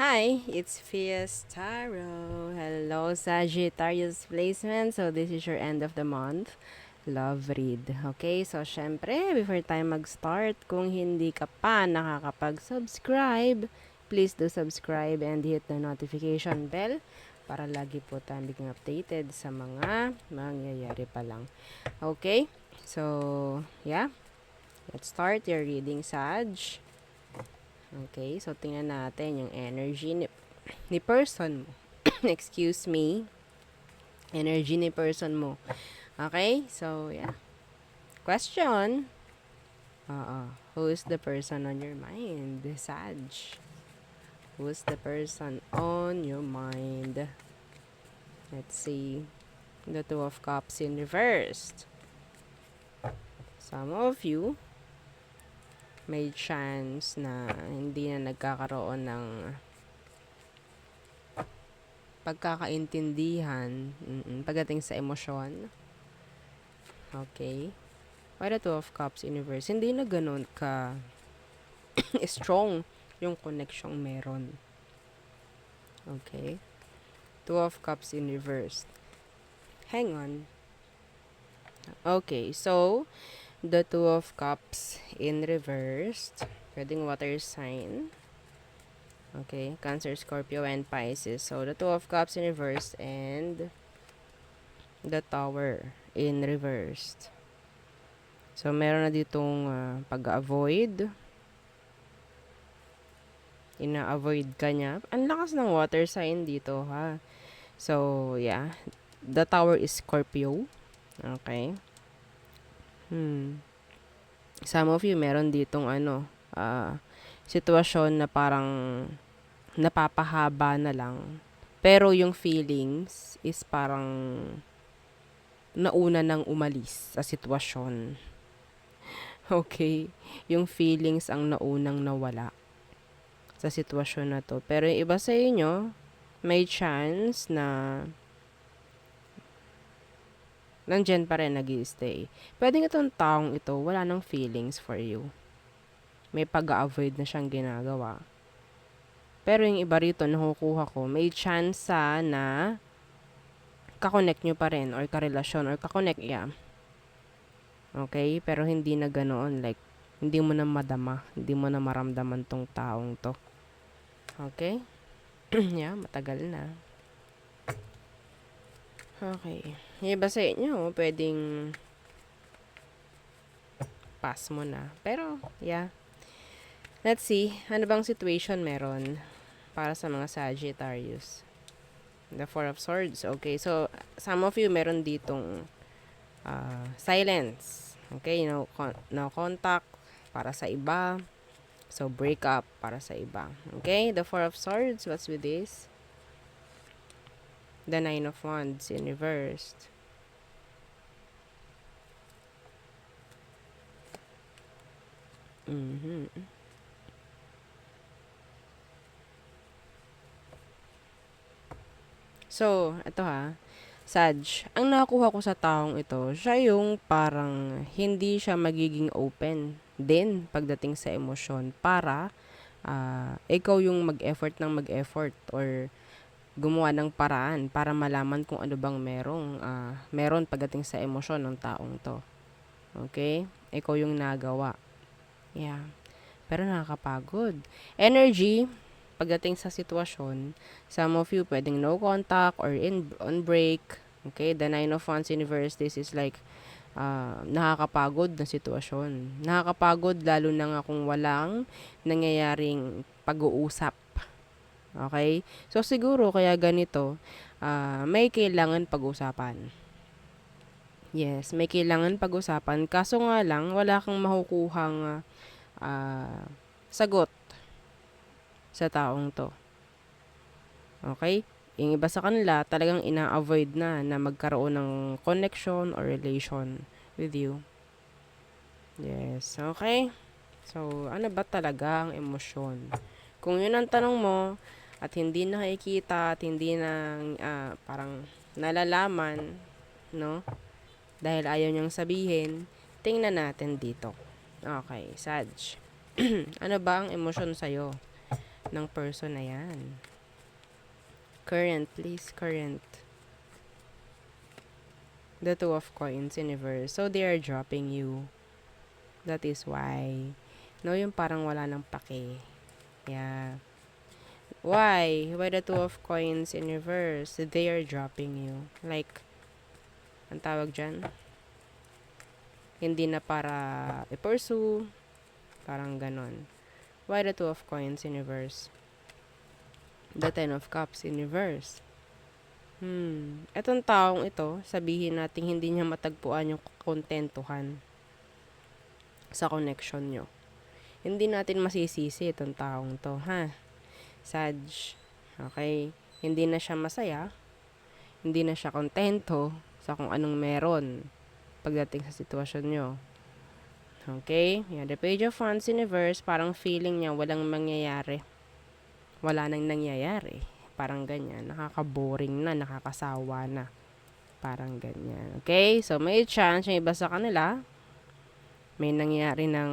Hi, it's Fias Tarot. Hello, Sagittarius placement. So, this is your end of the month love read. Okay, so syempre, before tayo mag-start, kung hindi ka pa nakakapag-subscribe, please do subscribe and hit the notification bell para lagi po tayong biging updated sa mga mangyayari pa lang. Okay, so yeah, let's start your reading, Sag. Okay, so tingnan natin yung energy ni person mo. Excuse me. Energy ni person mo. Okay, so yeah. Question. Who is the person on your mind? Sag. Who is the person on your mind? Let's see. The Two of Cups in reversed. Some of you may chance na hindi na nagkakaroon ng pagkakaintindihan pagdating sa emosyon. Okay. Why the Two of Cups in reverse? Hindi na ganun ka strong yung connection'ng meron. Okay. Two of Cups in reverse. Hang on. Okay, so the Two of Cups in reversed. Pwedeng water sign. Okay, Cancer, Scorpio, and Pisces. So the Two of Cups in reversed and the Tower in reversed. So meron na ditong pag-avoid. Ina-avoid ka niya. Ang lakas ng water sign dito, ha? So, yeah. The Tower is Scorpio. Okay. Some of you, meron ditong sitwasyon na parang napapahaba na lang. Pero yung feelings is parang nauna nang umalis sa sitwasyon. Okay. Yung feelings ang naunang nawala sa sitwasyon na to. Pero yung iba sa inyo, may chance na nandyan pa rin nag-i-stay. Pwedeng itong taong ito, wala nang feelings for you. May pag-avoid na siyang ginagawa. Pero yung iba rito, nakukuha ko, may chance na kakonect nyo pa rin, or karelasyon, or kakonect, yeah. Okay? Pero hindi na ganoon. Like, hindi mo na madama. Hindi mo na maramdaman tong taong to. Okay? Yeah, matagal na. Okay. Yung iba sa inyo, pwedeng pass mo na. Pero, yeah. Let's see. Ano bang situation meron para sa mga Sagittarius? The Four of Swords. Okay. So, some of you meron ditong silence. Okay. No contact para sa iba. So, break up para sa iba. Okay. The Four of Swords. What's with this? The Nine of Wands in reversed. So, ito ha. Sag, ang nakuha ko sa taong ito, siya yung parang hindi siya magiging open din pagdating sa emosyon para ikaw yung mag-effort ng mag-effort or gumawa ng paraan para malaman kung ano bang meron pagdating sa emosyon ng taong to. Okay? Ikaw yung nagawa. Yeah. Pero nakakapagod. Energy, pagdating sa sitwasyon, some of you pwedeng no contact or on break. Okay, the Nine of Wands in reverse, this is like nakakapagod na sitwasyon. Nakakapagod lalo na nga kung walang nangyayaring pag-uusap. Okay? So siguro kaya ganito, may kailangan pag-usapan. Yes, may kailangan pag-usapan. Kaso nga lang, wala kang makukuhang sagot sa taong to. Okay? Yung iba sa kanila, talagang ina-avoid na magkaroon ng connection or relation with you. Yes, okay? So, ano ba talaga ang emosyon? Kung yun ang tanong mo, at hindi nakikita, at hindi na parang nalalaman, no? Dahil ayaw niyang sabihin, tingnan natin dito. Okay, Sag. Ano ba ang emosyon sa'yo? ng person na yan. Current, please, current. The Two of Coins in reverse. So, they are dropping you. That is why. No, yung parang wala nang pake. Yeah. Why? Why the Two of Coins in reverse? They are dropping you. Like, ang tawag dyan? Hindi na para i-pursue. Parang ganon. Why the Two of Coins in reverse? The Ten of Cups in reverse. Etong taong ito, sabihin natin hindi niya matagpuan yung kontentuhan sa connection nyo. Hindi natin masisisi itong taong to, ha? Sag. Okay? Hindi na siya masaya. Hindi na siya kontento sa kung anong meron pagdating sa sitwasyon nyo. Okay? Yeah, the Page of Wands in reverse, parang feeling niya walang mangyayari. Wala nang nangyayari. Parang ganyan. Nakaka-boring na, nakakasawa na. Parang ganyan. Okay? So, may chance yung iba sa kanila. May nangyari ng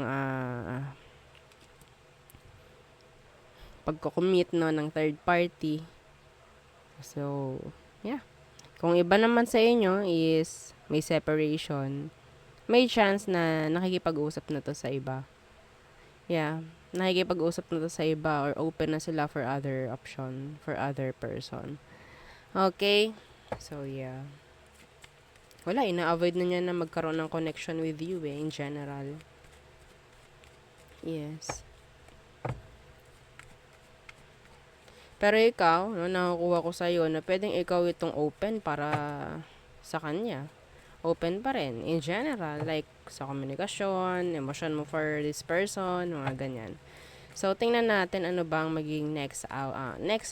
pagko-commit, no, ng third party. So, yeah. Kung iba naman sa inyo is may separation, may chance na nakikipag-usap na to sa iba. Yeah. Nakikipag-usap na to sa iba or open na sila for other option, for other person. Okay? So, yeah. Wala, ina-avoid na niya na magkaroon ng connection with you in general. Yes. Pero ikaw, no, nakukuha ko sa'yo na pwedeng ikaw itong open para sa kanya. Open pa rin, in general, like sa komunikasyon, emotion mo for this person, mga ganyan. So, tingnan natin ano bang maging next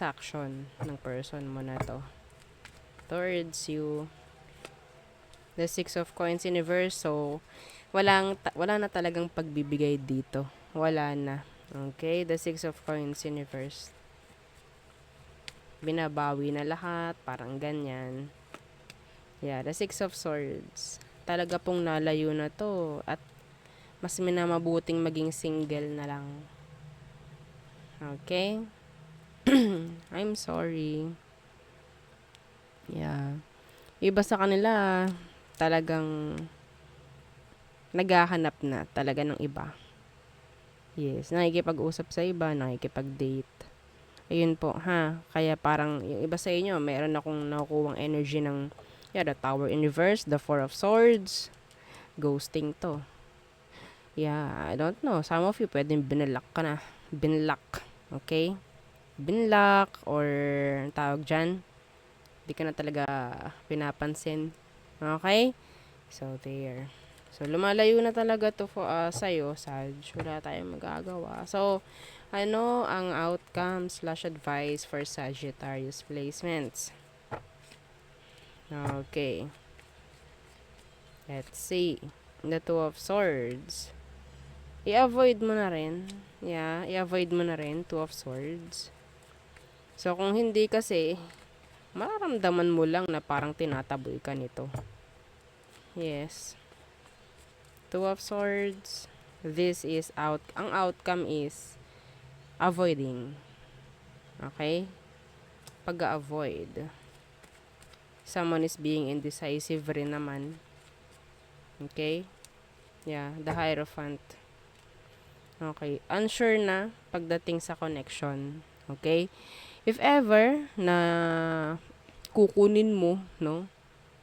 action ng person mo na to towards you. The Six of Coins in reverse. So, wala na talagang pagbibigay dito. Wala na. Okay? The Six of Coins in reverse. Binabawi na lahat. Parang ganyan. Yeah, the Six of Swords. Talaga pong nalayo na to. At mas minamabuting maging single na lang. Okay? I'm sorry. Yeah. Iba sa kanila, talagang naghahanap na talaga ng iba. Yes, nakikipag-usap sa iba, nakikipag-date. Ayun po, ha? Kaya parang yung iba sa inyo, meron akong nakukuhang energy ng the Tower in reverse, the Four of Swords, ghosting to. Yeah, I don't know. Some of you, pwedeng binlock ka na. Binlock. Okay? Binlock or tawag dyan. Di ka na talaga pinapansin. Okay? So, there. So, lumalayo na talaga to sa'yo, Sag. Wala tayong magagawa. So, ano ang outcome/advice for Sagittarius placements? Okay. Let's see. The Two of Swords. I-avoid mo na rin. Yeah, i-avoid mo na rin. Two of Swords. So, kung hindi kasi, mararamdaman mo lang na parang tinataboy ka nito. Yes. Two of Swords. This is ang outcome is avoiding. Okay? Pag-avoid. Someone is being indecisive rin naman. Okay? Yeah, the Hierophant. Okay. Unsure na pagdating sa connection. Okay? If ever na kukunin mo, no?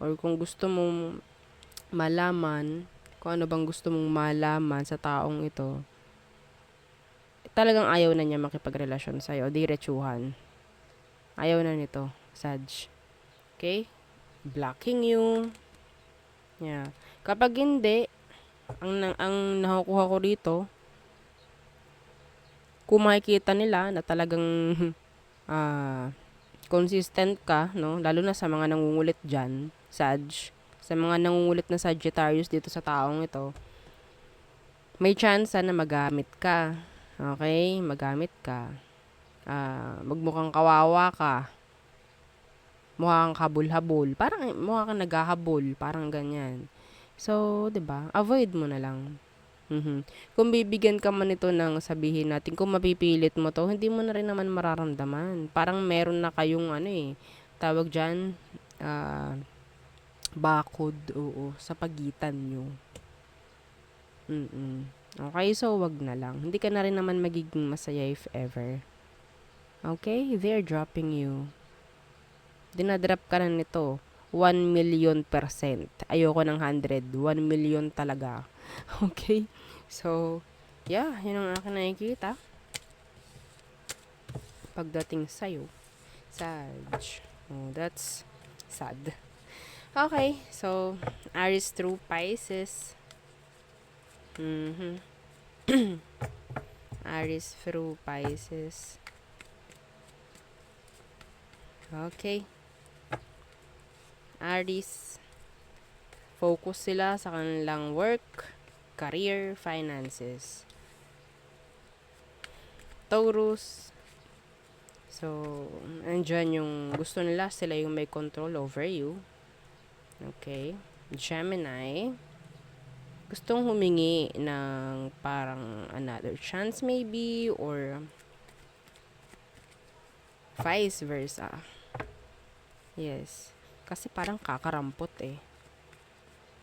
Or kung gusto mong malaman, kung ano bang gusto mong malaman sa taong ito, talagang ayaw na niya makipagrelasyon sa'yo. Diretsuhan. Ayaw na nito, Sag. Okay? Blocking you. Yeah. Kapag hindi, ang nakukuha ko dito, kung makikita nila na talagang consistent ka, no? Lalo na sa mga nangungulit dyan, Sag. Sa mga nangungulit na Sagittarius dito sa taong ito, may chance na magamit ka. Okay? Magamit ka. Magmukhang kawawa ka. Mukha kang habol-habol. Parang mukha kang naghahabol. Parang ganyan. So, 'di ba? Avoid mo na lang. Mhm. Kung bibigyan ka man ito ng sabihin natin, kung mapipilit mo 'to, hindi mo na rin naman mararamdaman. Parang meron na kayong ano, eh, tawag diyan, ah, bakod, oo, sa pagitan niyo. Mm. Okey, so wag na lang. Hindi ka na rin naman magiging masaya if ever. Okay, they're dropping you. Dinadrop ka na nito, 1,000,000%. Ayoko ng 100, 1,000,000 talaga. Okay? So, yeah, yun ang aking nakikita pagdating sa'yo. Sag. Oh, that's sad. Okay, so, Aries through Pisces. Mhm. Aries through Pisces. Okay. Aries, focus sila sa kanilang work, career, finances. Taurus, so, andyan yung gusto nila, sila yung may control over you. Okay. Gemini, gustong humingi ng parang another chance maybe, or vice versa. Yes. Kasi parang kakarampot eh,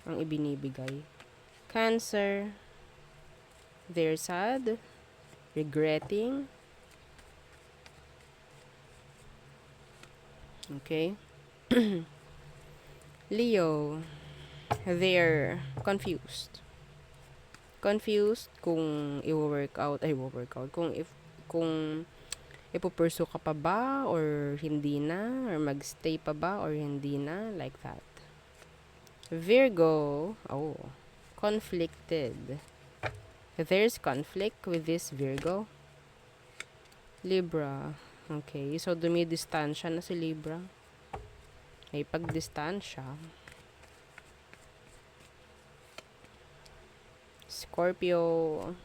ang ibinibigay. Cancer, they're sad, regretting. Okay. Leo, they're confused. Confused kung i-workout, kung ipo-pursue ka pa ba or hindi na, or magstay pa ba or hindi na, like that. Virgo, conflicted. There's conflict with this Virgo. Libra, okay, so dumidistansya na si Libra. May pagdistansya. Scorpio,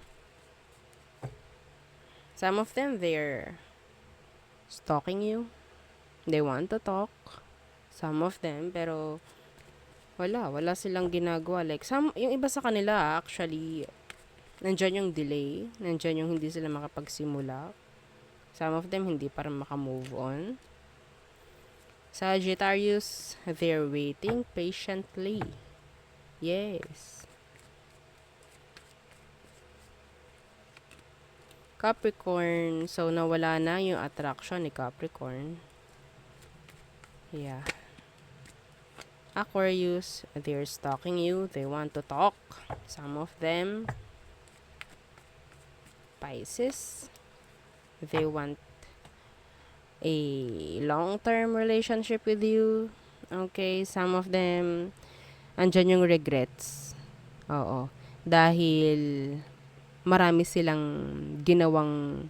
some of them, they're stalking you. They want to talk. Some of them, pero wala silang ginagawa. Like, yung iba sa kanila, actually, nandyan yung delay. Nandyan yung hindi sila makapagsimula. Some of them, hindi para makamove on. Sagittarius, they're waiting patiently. Yes. Capricorn, so nawala na yung attraction ni Capricorn. Yeah. Aquarius, they're stalking you. They want to talk. Some of them. Pisces, they want a long-term relationship with you. Okay, some of them, andyan yung regrets. Oo. Dahil marami silang ginawang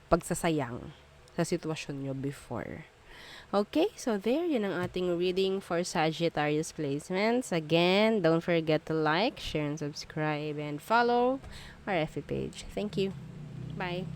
pagsasayang sa sitwasyon nyo before. Okay, so there, yun ang ating reading for Sagittarius placements. Again, don't forget to like, share, and subscribe, and follow our FB page. Thank you. Bye.